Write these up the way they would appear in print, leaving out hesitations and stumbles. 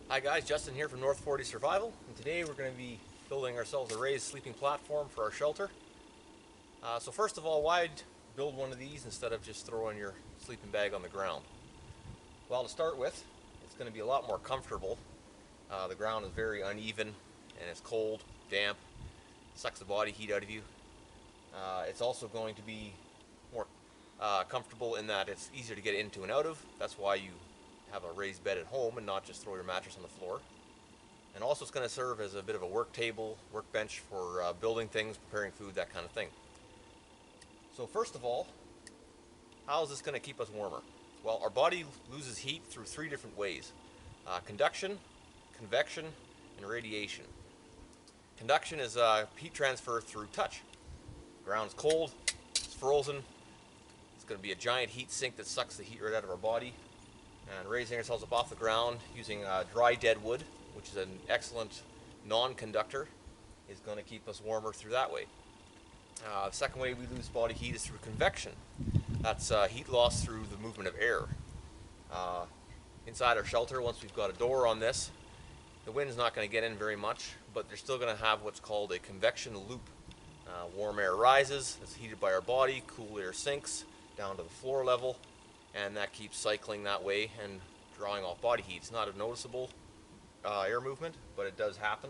Hi guys, Justin here from North 40 Survival, and today we're going to be building ourselves a raised sleeping platform for our shelter. So first of all, why build one of these instead of just throwing your sleeping bag on the ground? Well, to start with, it's going to be a lot more comfortable. The ground is very uneven and it's cold, damp, sucks the body heat out of you. It's also going to be more comfortable in that it's easier to get into and out of. That's why you have a raised bed at home and not just throw your mattress on the floor. And also it's going to serve as a bit of a work table, workbench for building things, preparing food, that kind of thing. So first of all, how is this going to keep us warmer? Well, our body loses heat through three different ways. Conduction, convection, and radiation. Conduction is heat transfer through touch. The ground's cold, it's frozen, it's going to be a giant heat sink that sucks the heat right out of our body. And raising ourselves up off the ground using dry dead wood, which is an excellent non-conductor, is going to keep us warmer through that way. The second way we lose body heat is through convection. That's heat loss through the movement of air. Inside our shelter, once we've got a door on this, the wind's not going to get in very much, but they're still going to have what's called a convection loop. Warm air rises, it's heated by our body, cool air sinks down to the floor level, and that keeps cycling that way and drawing off body heat. It's not a noticeable air movement, but it does happen.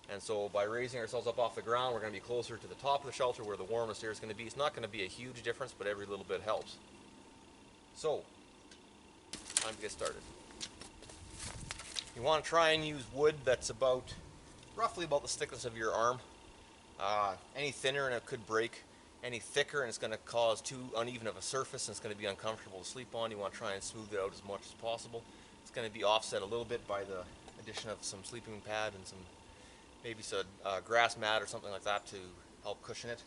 And so by raising ourselves up off the ground, we're going to be closer to the top of the shelter where the warmest air is going to be. It's not going to be a huge difference, but every little bit helps. So, time to get started. You want to try and use wood that's roughly about the thickness of your arm. Any thinner and it could break. Any thicker and it's going to cause too uneven of a surface and it's going to be uncomfortable to sleep on. You want to try and smooth it out as much as possible. It's going to be offset a little bit by the addition of some sleeping pad and maybe some grass mat or something like that to help cushion it.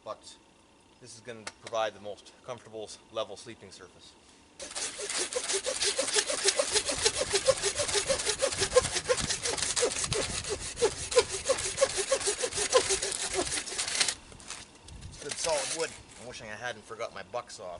But this is going to provide the most comfortable level sleeping surface. Good solid wood. I'm wishing I hadn't forgot my buck saw at home.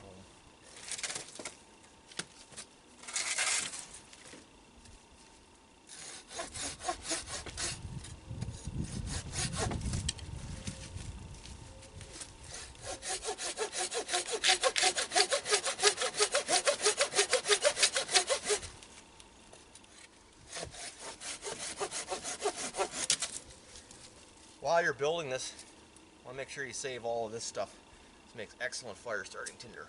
While you're building this, I want to make sure you save all of this stuff. This makes excellent fire starting tinder.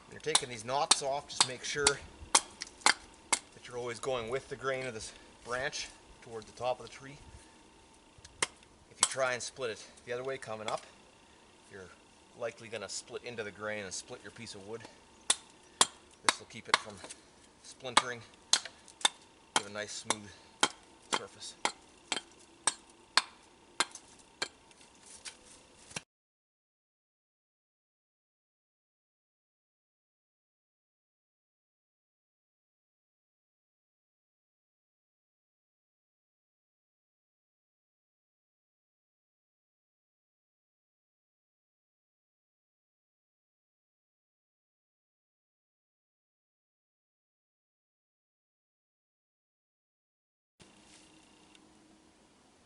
When you're taking these knots off, just make sure that you're always going with the grain of this branch toward the top of the tree. If you try and split it the other way coming up, you're likely going to split into the grain and split your piece of wood. This will keep it from splintering, give a nice smooth surface.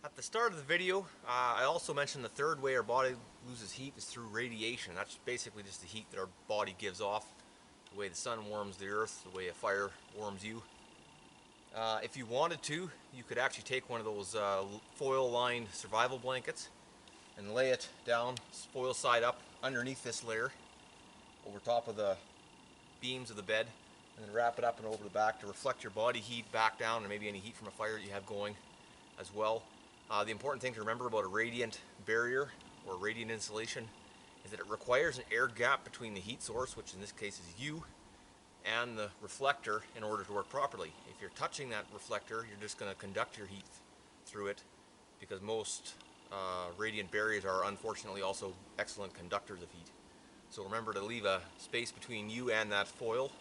At the start of the video, I also mentioned the third way our body loses heat is through radiation. That's basically just the heat that our body gives off, the way the sun warms the earth, the way a fire warms you. If you wanted to, you could actually take one of those foil-lined survival blankets and lay it down, foil side up, underneath this layer, over top of the beams of the bed, and then wrap it up and over the back to reflect your body heat back down, and maybe any heat from a fire that you have going as well. The important thing to remember about a radiant barrier or radiant insulation is that it requires an air gap between the heat source, which in this case is you, and the reflector in order to work properly. If you're touching that reflector, you're just going to conduct your heat through it, because most radiant barriers are unfortunately also excellent conductors of heat. So remember to leave a space between you and that foil,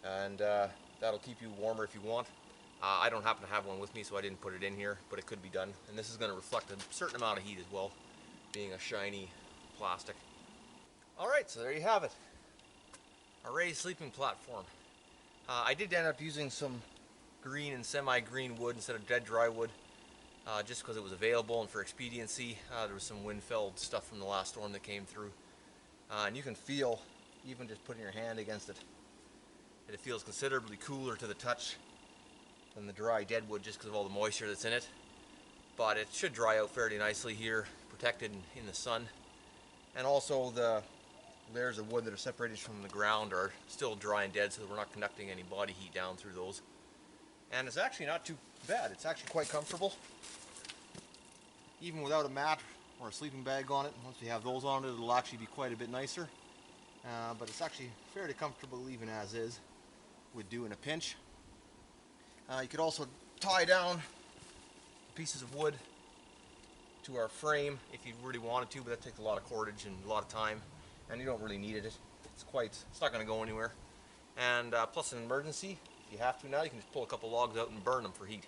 and that'll keep you warmer if you want. I don't happen to have one with me, so I didn't put it in here, but it could be done. And this is going to reflect a certain amount of heat as well, being a shiny plastic. Alright, so there you have it. A raised sleeping platform. I did end up using some green and semi-green wood instead of dead dry wood, just because it was available and for expediency. There was some wind-felled stuff from the last storm that came through. And you can feel, even just putting your hand against it, that it feels considerably cooler to the touch than the dry dead wood, just because of all the moisture that's in it. But it should dry out fairly nicely here, protected in the sun. And also the layers of wood that are separated from the ground are still dry and dead, so that we're not conducting any body heat down through those. And it's actually not too bad. It's actually quite comfortable, even without a mat or a sleeping bag on it. Once we have those on it, it'll actually be quite a bit nicer. But it's actually fairly comfortable even as is, would do in a pinch. You could also tie down pieces of wood to our frame if you really wanted to, but that takes a lot of cordage and a lot of time, and you don't really need it. It's not going to go anywhere. And plus, an emergency, if you have to now, you can just pull a couple logs out and burn them for heat.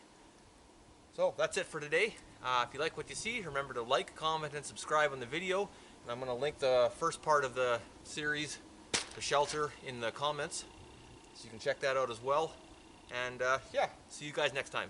So that's it for today. If you like what you see, remember to like, comment, and subscribe on the video. And I'm going to link the first part of the series, the shelter, in the comments, so you can check that out as well. And yeah, see you guys next time.